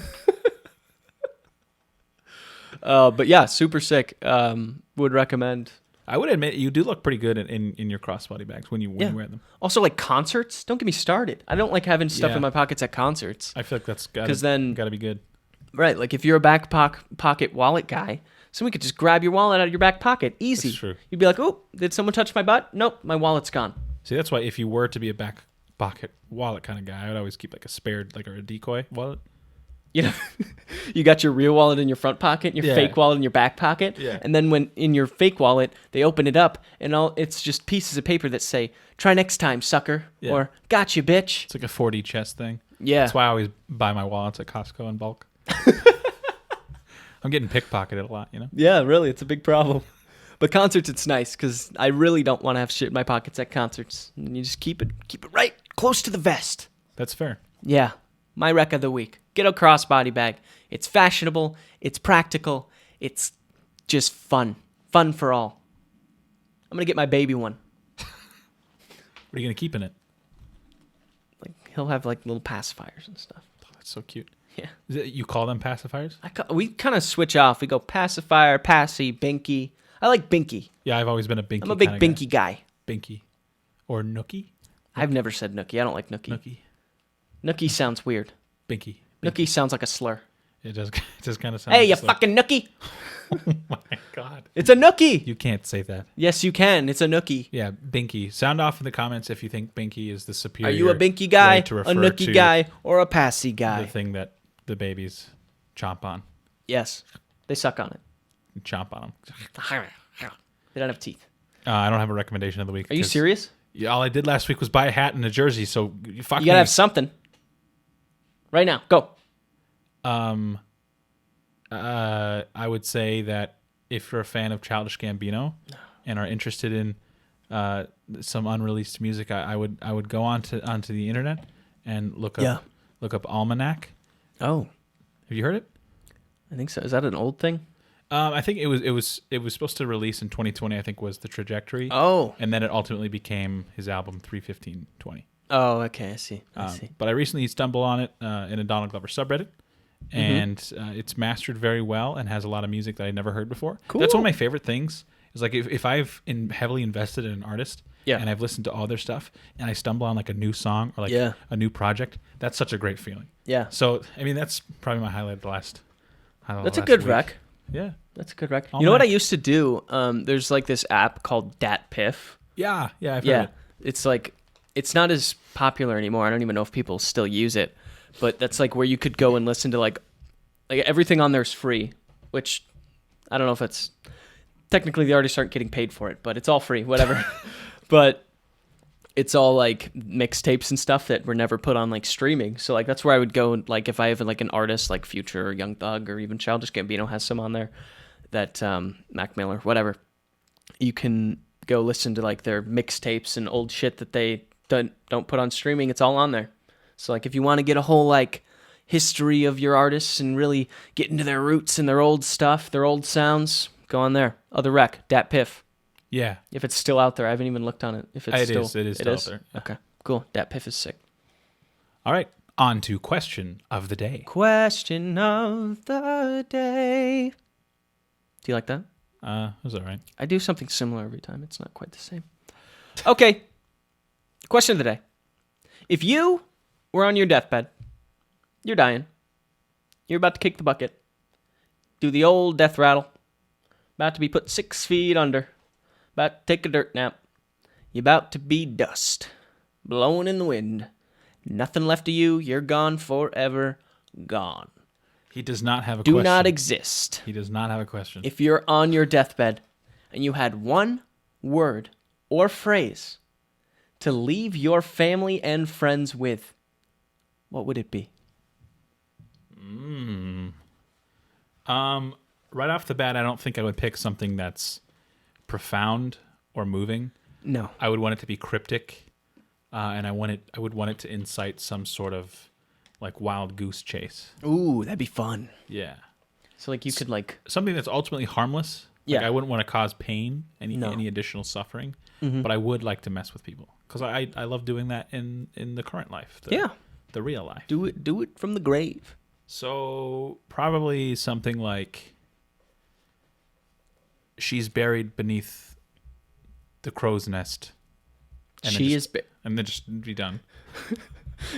But yeah, super sick. Would recommend. I would admit you do look pretty good in your crossbody bags when you wear them. Also, like concerts. Don't get me started. I don't like having stuff Yeah. in my pockets at concerts. I feel like that's 'Cause then- got to be good. Right. Like if you're a back pocket wallet guy, someone could just grab your wallet out of your back pocket. Easy. That's true. You'd be like, oh, did someone touch my butt? Nope, my wallet's gone. See, that's why if you were to be a back pocket wallet kind of guy, I would always keep like a spared, like or a decoy wallet. You know, you got your real wallet in your front pocket, and your Yeah. fake wallet in your back pocket. Yeah. And then when in your fake wallet, they open it up, and it's just pieces of paper that say, try next time, sucker. Yeah. Or, gotcha, bitch. It's like a 4D chess thing. Yeah. That's why I always buy my wallets at Costco in bulk. I'm getting pickpocketed a lot, you know? Yeah, really, it's a big problem. But concerts, it's nice, because I really don't want to have shit in my pockets at concerts. And you just keep it right close to the vest. That's fair. Yeah, my rec of the week. Get a crossbody bag. It's fashionable. It's practical. It's just fun. Fun for all. I'm going to get my baby one. What are you going to keep in it? Like he'll have like little pacifiers and stuff. Oh, that's so cute. Yeah. Is it, you call them pacifiers? We kind of switch off. We go pacifier, passy, binky. I like binky. Yeah, I've always been a binky. I'm a big kinda binky guy. guy. Binky. Or nookie? I've never said nookie. I don't like nookie. Nookie. Nookie sounds weird. Binky. Nookie sounds like a slur. It does. It does kind of sound. Hey, like you a slur. fucking nookie. Oh my god. It's a nookie. You can't say that. Yes, you can. It's a nookie. Yeah, binky. Sound off in the comments if you think binky is the superior. Are you a binky guy, way to a refer nookie to guy, or a passy The guy? thing that the babies chomp on. Yes, they suck on it. Chomp on them. They don't have teeth. I don't have a recommendation of the week. Are you 'cause- serious? Yeah, all I did last week was buy a hat and a jersey. So fuck You gotta me. have something. Right now, go. I would say that if you're a fan of Childish Gambino and are interested in some unreleased music, I would go onto the internet and look up Almanac. Oh, Have you heard it? I think so. Is that an old thing? I think it was supposed to release in 2020. I think was the trajectory. Oh. And then it ultimately became his album 31520. Oh, okay. I see. I see. But I recently stumbled on it in a Donald Glover subreddit, and it's mastered very well and has a lot of music that I'd never heard before. Cool. That's one of my favorite things. Is like if I've heavily invested in an artist, Yeah. and I've listened to all their stuff, and I stumble on like a new song or like Yeah. a new project, that's such a great feeling. Yeah. So I mean, that's probably my highlight of the last. That's a good rec. Yeah. That's a good rec. All You know what I right. used to do? There's like this app called DatPiff. Yeah. I've heard Yeah. it. It's like, it's not as popular anymore. I don't even know if people still use it. But that's like where you could go and listen to like everything on there's free, which I don't know if it's, technically the artists aren't getting paid for it, but it's all free, whatever. But it's all like mixtapes and stuff that were never put on like streaming. So like that's where I would go, and like if I have like an artist like Future or Young Thug or even Childish Gambino has some on there, that Mac Miller, whatever, you can go listen to like their mixtapes and old shit that they don't put on streaming. It's all on there. So like if you want to get a whole like history of your artists and really get into their roots and their old stuff, their old sounds, go on there. Other rec, DatPiff. Yeah. If it's still out there, I haven't even looked on it. If it's It still, is. It is still out there. Yeah. Okay, cool. DatPiff is sick. All right. On to question of the day. Question of the day. Do you like that? It was all right. I do something similar every time. It's not quite the same. Okay. Question of the day. If you were on your deathbed, you're dying, you're about to kick the bucket, do the old death rattle, about to be put 6 feet under, about to take a dirt nap, you're about to be dust, blowing in the wind, nothing left of you, you're gone forever, gone. He does not have a question. Do not exist. He does not have a question. If you're on your deathbed and you had one word or phrase to leave your family and friends with, what would it be? Right off the bat, I don't think I would pick something that's profound or moving. No. I would want it to be cryptic, and I would want it to incite some sort of like wild goose chase. Ooh, that'd be fun. Yeah. So like you could like Something that's ultimately harmless. Like, Yeah. I wouldn't want to cause pain, any No. additional suffering, but I would like to mess with people because I love doing that in the current life. The real life. do it from the grave. So probably something like she's buried beneath the crow's nest. And then just be done.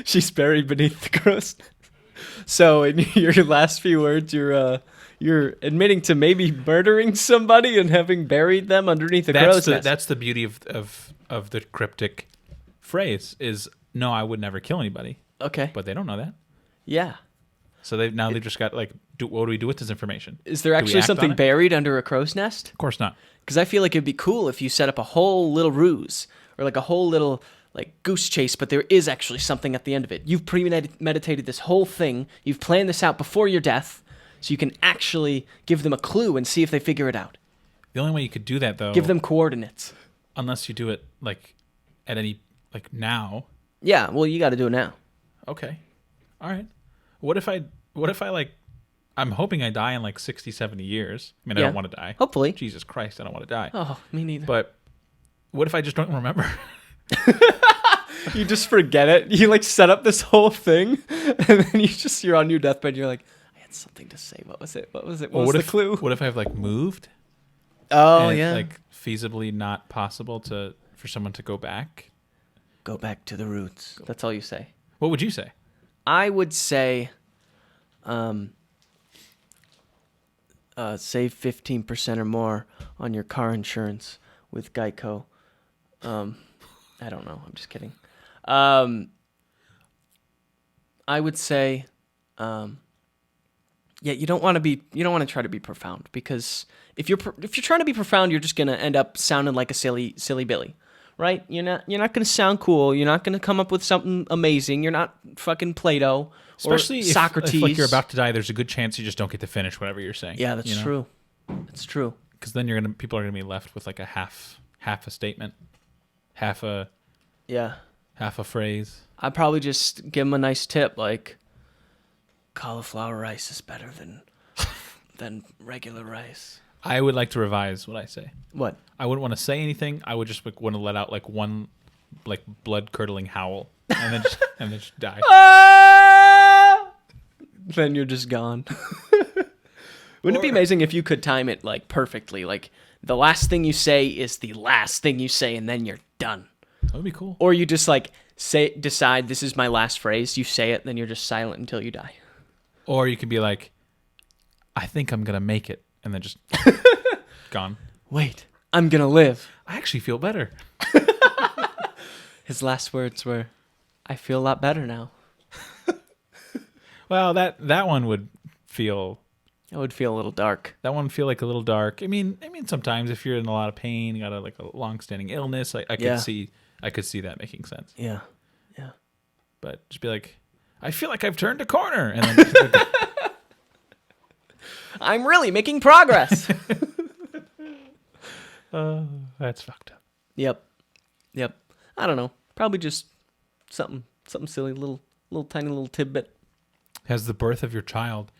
She's buried beneath the crust. So in your last few words, you're admitting to maybe murdering somebody and having buried them underneath the crow's nest. That's the beauty of the cryptic phrase is no, I would never kill anybody. Okay. But they don't know that. Yeah. So they've just got like, what do we do with this information? Is there Do we actually act something on it? buried under a crow's nest? Of course not. Because I feel like it'd be cool if you set up a whole little ruse or like a whole little like goose chase, but there is actually something at the end of it. You've premeditated this whole thing. You've planned this out before your death, so you can actually give them a clue and see if they figure it out. The only way you could do that though, Give them coordinates. unless you do it like at any like now. Yeah, well, you got to do it now. Okay. All right. What if I like, I'm hoping I die in like 60, 70 years. I mean, I Yeah. don't want to die. Hopefully. Jesus Christ, I don't want to die. Oh, me neither. But what if I just don't remember? You just forget it. You like set up this whole thing, and then you're on your deathbed. You're like, I had something to say. What was it? What was it? What was the clue? What if I've like moved? Oh and yeah. It's like feasibly not possible for someone to go back. Go back to the roots. That's all you say. What would you say? I would say, save 15% or more on your car insurance with Geico. I don't know. I'm just kidding. I would say, you don't want to try to be profound, because if you're trying to be profound, you're just gonna end up sounding like a silly Billy, right? You're not gonna sound cool. You're not gonna come up with something amazing. You're not fucking Plato, Especially or if, Socrates. if like you're about to die, there's a good chance you just don't get to finish whatever you're saying. Yeah, that's true. That's true. Because then people are gonna be left with like a half a statement, half a phrase. I'd probably just give them a nice tip, like cauliflower rice is better than regular rice. I would like to revise what I say. What? I wouldn't want to say anything. I would just like, want to let out like one like blood curdling howl and then just die. Then you're just gone. Wouldn't it be amazing if you could time it like perfectly? Like the last thing you say is the last thing you say, and then you're done. That would be cool. Or you just like decide this is my last phrase. You say it, then you're just silent until you die. Or you could be like, I think I'm gonna make it, and then just gone. Wait, I'm gonna live. I actually feel better. His last words were, I feel a lot better now. Well, that one would feel. It would feel a little dark. That one would feel like a little dark. I mean, sometimes if you're in a lot of pain, you got a long-standing illness, I could see that making sense. Yeah. But just be like, I feel like I've turned a corner, and then just like, I'm really making progress. that's fucked up. Yep. I don't know. Probably just something silly, little tiny little tidbit. Has the birth of your child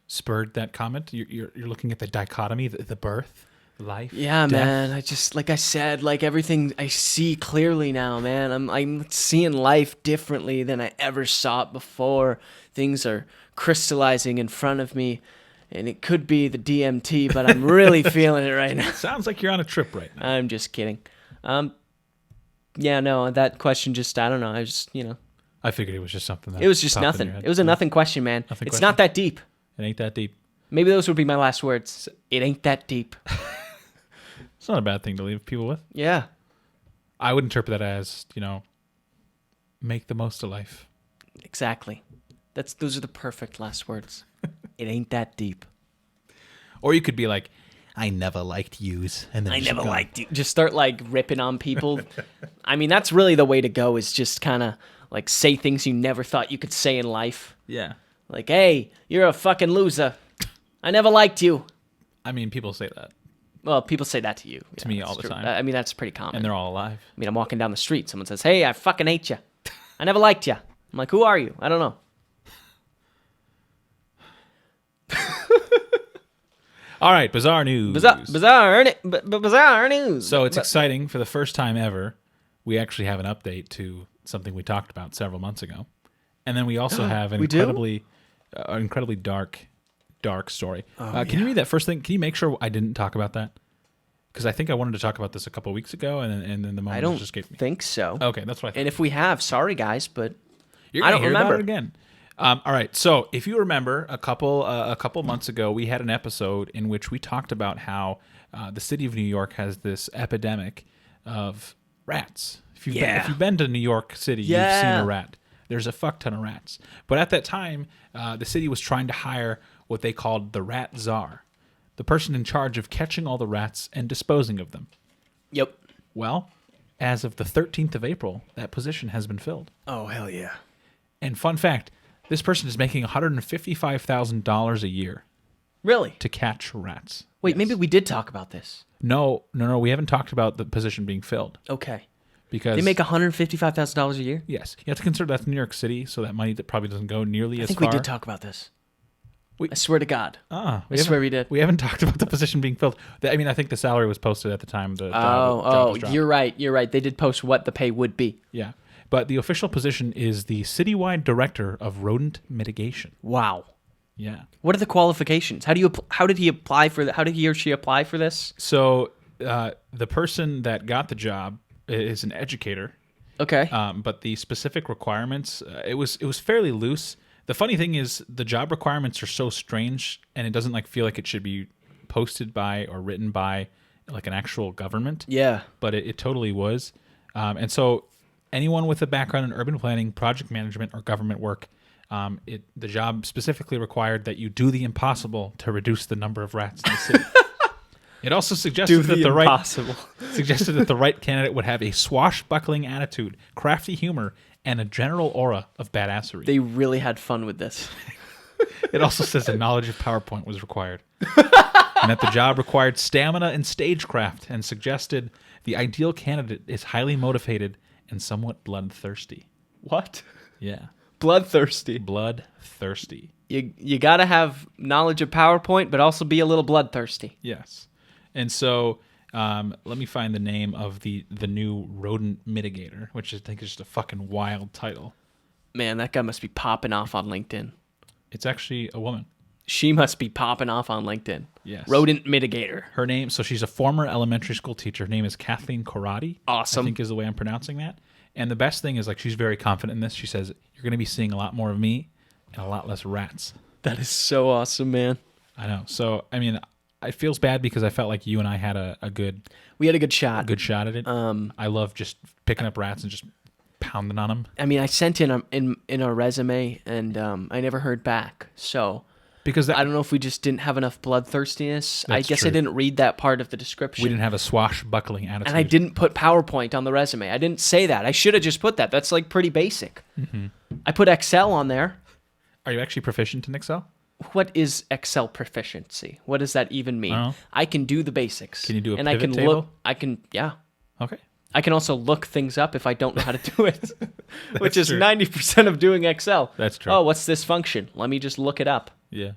spurred that comment? You're looking at the dichotomy, the birth, life. Yeah, death. man. I just, like I said, like everything I see clearly now, man. I'm seeing life differently than I ever saw it before. Things are crystallizing in front of me, and it could be the DMT, but I'm really feeling it right now. Sounds like you're on a trip right now. I'm just kidding. Yeah, no, that question just, I don't know. I just, I figured it was just something that it was just popped in nothing. your head. It was a nothing question, man. Nothing It's question? not that deep. It ain't that deep. Maybe those would be my last words. It ain't that deep. It's not a bad thing to leave people with. Yeah. I would interpret that as, make the most of life. Exactly. Those are the perfect last words. It ain't that deep. Or you could be like, I never liked yous. And then I just never go. liked you. Just start like ripping on people. I mean, that's really the way to go, is just kind of like say things you never thought you could say in life. Yeah. Like, hey, you're a fucking loser. I never liked you. I mean, people say that. Well, people say that to you. To me that's all the true. time. I mean, that's pretty common. And they're all alive. I mean, I'm walking down the street. Someone says, hey, I fucking hate you. I never liked you. I'm like, who are you? I don't know. All right, bizarre news. Bizarre news. So it's exciting. For the first time ever, we actually have an update to something we talked about several months ago. And then we also have an We do? incredibly dark story. Can you read that first thing? Can you make sure I didn't talk about that? Because I think I wanted to talk about this a couple of weeks ago, and then the moment I don't just escaped me. think so. Okay, that's what I thought. And if we have, sorry guys, but You're I gonna don't hear remember. about it again. All right. So if you remember, a couple months ago, we had an episode in which we talked about how the city of New York has this epidemic of rats. If you've been to New York City, you've seen a rat. There's a fuck ton of rats. But at that time, the city was trying to hire what they called the rat czar, the person in charge of catching all the rats and disposing of them. Yep. Well, as of the 13th of April, that position has been filled. Oh, hell yeah. And fun fact, this person is making $155,000 a year Really? to catch rats. Wait, Yes. maybe we did talk about this. No, we haven't talked about the position being filled. Okay. Because They make $155,000 a year? yes, you have to consider that's New York City, so that money that probably doesn't go nearly I as think far. we did talk about this. We- I swear to God. I swear we did. We haven't talked about the position being filled. I mean, I think the salary was posted at the time the job was dropped. You're right. They did post what the pay would be. Yeah. But the official position is the citywide director of rodent mitigation. Wow. Yeah. What are the qualifications? How did he apply for how did he or she apply for this? So the person that got the job is an educator. Okay. But the specific requirements, it was fairly loose. The funny thing is the job requirements are so strange, and it doesn't feel like it should be posted by or written by an actual government. Yeah. But it totally was. And so anyone with a background in urban planning, project management, or government work, the job specifically required that you do the impossible to reduce the number of rats in the city. It also suggested that the right candidate would have a swashbuckling attitude, crafty humor, and a general aura of badassery. They really had fun with this. It also says a knowledge of PowerPoint was required. And that the job required stamina and stagecraft, and suggested the ideal candidate is highly motivated and somewhat bloodthirsty. What? Yeah. Bloodthirsty. Bloodthirsty. You got to have knowledge of PowerPoint, but also be a little bloodthirsty. Yes. And so let me find the name of the new rodent mitigator, which I think is just a fucking wild title. Man, that guy must be popping off on LinkedIn. It's actually a woman. She must be popping off on LinkedIn. Yes. Rodent mitigator. Her name, so she's a former elementary school teacher. Her name is Kathleen Corradi. Awesome. I think is the way I'm pronouncing that. And the best thing is she's very confident in this. She says, you're going to be seeing a lot more of me and a lot less rats. That is so awesome, man. I know. So, I mean, it feels bad because I felt like you and I had a good shot. at it. I love just picking up rats and just pounding on them. I mean, I sent in a resume, and I never heard back. So because I don't know if we just didn't have enough bloodthirstiness. I guess true. I didn't read that part of the description. We didn't have a swashbuckling attitude. And I didn't put PowerPoint on the resume. I didn't say that. I should have just put that. That's pretty basic. Mm-hmm. I put Excel on there. Are you actually proficient in Excel? What is Excel proficiency? What does that even mean? I can do the basics. Can you do a and pivot I can table? Yeah. Okay. I can also look things up if I don't know how to do it, which is 90% of doing Excel. That's true. Oh, what's this function? Let me just look it up. Yeah.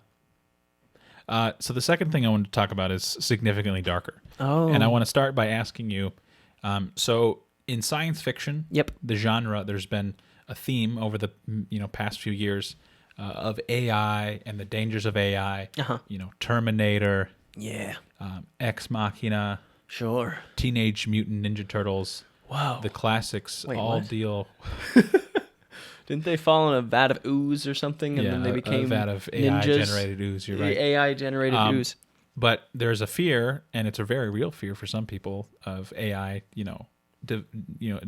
So the second thing I wanted to talk about is significantly darker. Oh. And I want to start by asking you, so in science fiction, Yep. the genre, there's been a theme over the past few years of AI and the dangers of AI. Uh-huh. Terminator, Yeah. Ex Machina, Sure. Teenage Mutant Ninja Turtles. Whoa. The classics Wait, all what? deal. Didn't they fall in a vat of ooze or something, and Yeah, then they became a vat of ninjas? AI-generated ooze. You're right. AI-generated ooze. But there's a fear, and it's a very real fear for some people, of AI,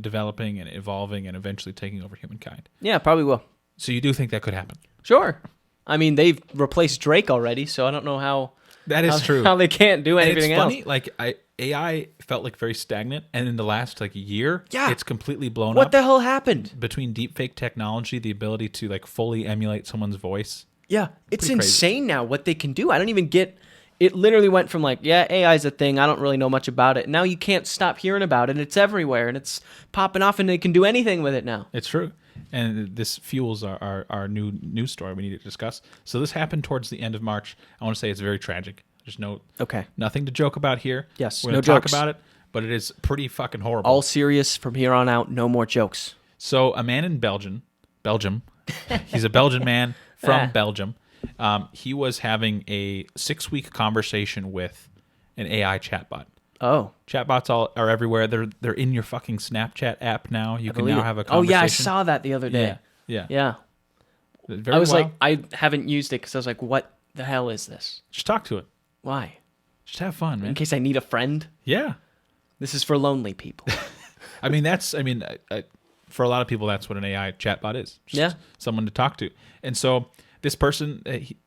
developing and evolving and eventually taking over humankind. Yeah, probably will. So you do think that could happen? Sure. I mean, they've replaced Drake already, so I don't know how. That is true. How they can't do And anything it's else. funny, like AI felt like very stagnant, and in the last year, Yeah. it's completely blown What up. the hell happened? Between deepfake technology, the ability to like fully emulate someone's voice. Yeah, it's Pretty crazy. insane now what they can do. I don't even get. It literally went from like, yeah, AI's a thing. I don't really know much about it. Now you can't stop hearing about it. It's everywhere, and it's popping off, and they can do anything with it now. It's true. And this fuels our new news story we need to discuss. So this happened towards the end of March. I want to say it's very tragic. There's nothing to joke about here. Yes, We're no going to talk jokes. about it, but it is pretty fucking horrible. All serious from here on out. No more jokes. So a man in Belgium, he's a Belgian man from Belgium. He was having a 6-week conversation with an AI chatbot. Oh, Chatbots are everywhere. They're in your fucking Snapchat app now. You can now have a Oh conversation. yeah, I saw that the other day. Yeah. Very I was well. like, I haven't used it because I was like, what the hell is this? Just talk to it. Why? Just have fun, man. In case I need a friend. Yeah. This is for lonely people. For a lot of people, that's what an AI chatbot is. Yeah. Someone to talk to. And so this person,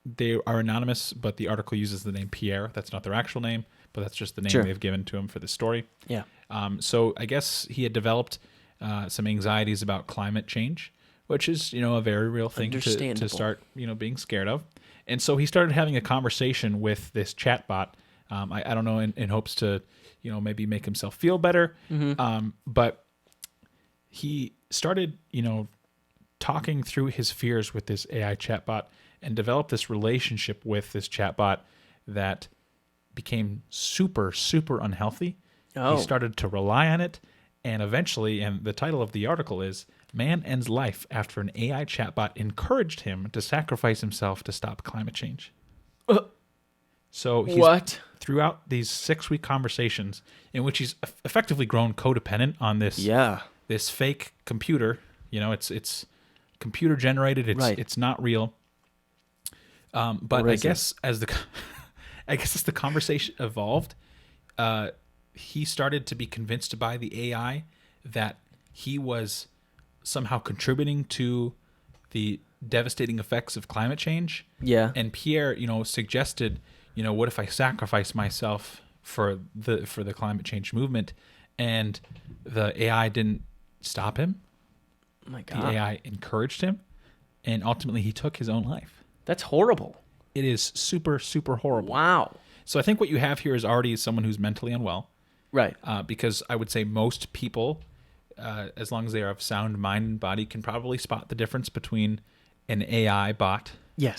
they are anonymous, but the article uses the name Pierre. That's not their actual name, but that's just the name they've given to him for this story. Yeah. So I guess he had developed some anxieties about climate change, which is, a very real thing to start, being scared of. And so he started having a conversation with this chatbot. I don't know, in hopes to, maybe make himself feel better. Mm-hmm. But he started, talking through his fears with this AI chatbot and developed this relationship with this chatbot that became super, super unhealthy. Oh. He started to rely on it. And eventually, and the title of the article is Man Ends Life After an AI Chatbot Encouraged Him to Sacrifice Himself to Stop Climate Change. So he's, throughout these 6-week conversations in which he's effectively grown codependent on this this fake computer, it's computer generated, it's not real. But I guess as the conversation evolved, he started to be convinced by the AI that he was somehow contributing to the devastating effects of climate change. Yeah. And Pierre, suggested, what if I sacrifice myself for the climate change movement? And the AI didn't stop him. Oh my God. The AI encouraged him, and ultimately he took his own life. That's horrible. It is super, super horrible. Wow. So I think what you have here is already someone who's mentally unwell. Right. Because I would say most people, as long as they are of sound mind and body, can probably spot the difference between an AI bot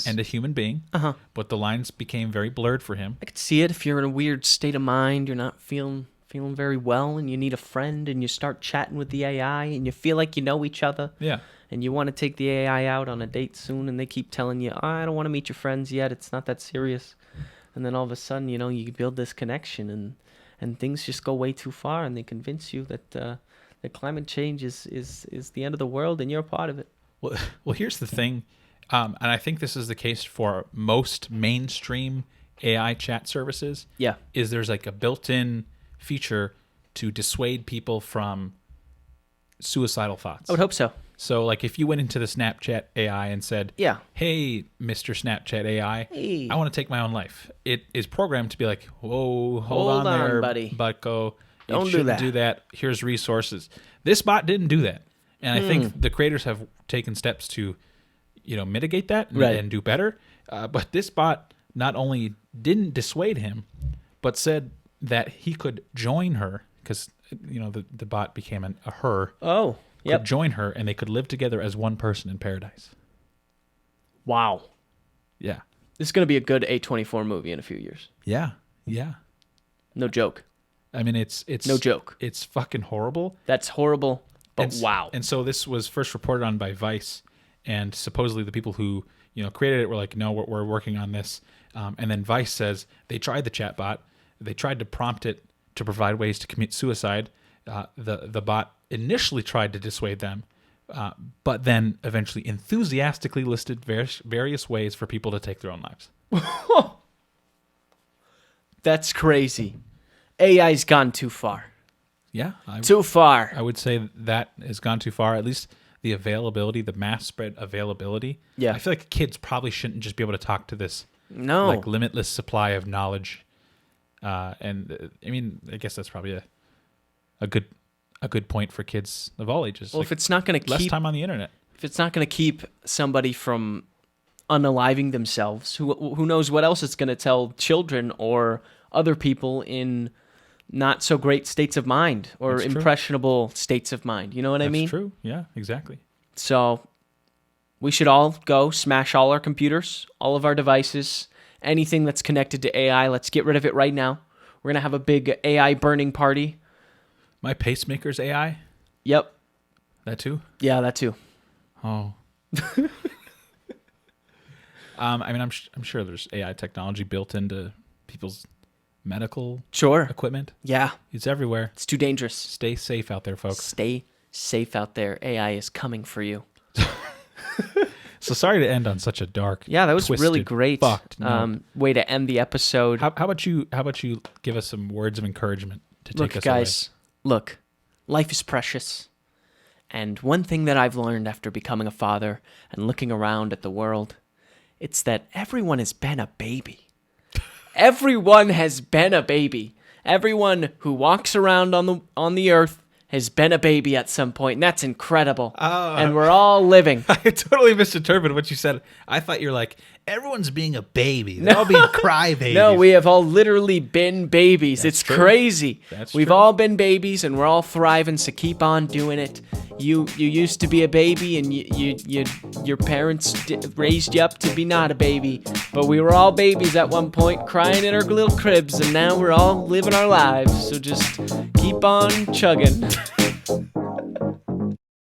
and a human being. Uh-huh. But the lines became very blurred for him. I could see it if you're in a weird state of mind, you're not feeling very well, and you need a friend, and you start chatting with the AI, and you feel like you know each other. Yeah. And you want to take the AI out on a date soon, and they keep telling you, I don't want to meet your friends yet. It's not that serious. And then all of a sudden, you build this connection, and things just go way too far, and they convince you that climate change is the end of the world, and you're a part of it. Well, here's the thing, and I think this is the case for most mainstream AI chat services. Yeah. Is there's like a built-in feature to dissuade people from suicidal thoughts. I would hope so. So, like, if you went into the Snapchat AI and said, hey, Mr. Snapchat AI, I want to take my own life. It is programmed to be like, whoa, hold on there, buddy. bucko. Don't do that. Here's resources. This bot didn't do that. And I think the creators have taken steps to, mitigate that and do better. But this bot not only didn't dissuade him, but said that he could join her because, the bot became a her. Oh, could join her, and they could live together as one person in paradise. Wow. Yeah. This is going to be a good A24 movie in a few years. Yeah. Yeah. No joke. I mean, it's no joke. It's fucking horrible. That's horrible, but wow. And so this was first reported on by Vice, and supposedly the people who, created it were like, no, we're working on this. And then Vice says they tried the chatbot. They tried to prompt it to provide ways to commit suicide. the bot initially tried to dissuade them, but then eventually enthusiastically listed various ways for people to take their own lives. That's crazy. AI's gone too far. Yeah. Too far. I would say that has gone too far. At least the availability, the mass spread availability. Yeah. I feel like kids probably shouldn't just be able to talk to this No. like limitless supply of knowledge. And I mean, I guess that's probably a good point for kids of all ages. Well, like, if it's not going to less keep time on the internet. if it's not going to keep somebody from unaliving themselves, who knows what else it's going to tell children or other people in not so great states of mind or That's true. impressionable states of mind. You know what I mean? That's true. Yeah, exactly. So we should all go smash all our computers, all of our devices, anything that's connected to AI. Let's get rid of it right now. We're going to have a big AI burning party. My pacemaker's AI. Yep. That too. Yeah, that too. Oh. I mean, I'm sure there's AI technology built into people's medical Sure. equipment. Yeah. It's everywhere. It's too dangerous. Stay safe out there, folks. Stay safe out there. AI is coming for you. So sorry to end on such a dark. Yeah, that was really twisted, great. fucked note. Way to end the episode. How about you give us some words of encouragement to take Look, us guys, look, life is precious. And one thing that I've learned after becoming a father and looking around at the world, it's that everyone has been a baby. Everyone has been a baby. Everyone who walks around on the earth has been a baby at some point, and that's incredible. And we're all living. I totally misinterpreted what you said. I thought you were like, everyone's being a baby. They're all being crybabies. No, we have all literally been babies. It's true. crazy. We've all been babies, and we're all thriving, so keep on doing it. You used to be a baby, and your parents raised you up to be not a baby. But we were all babies at one point, crying in our little cribs, and now we're all living our lives. So just keep on chugging.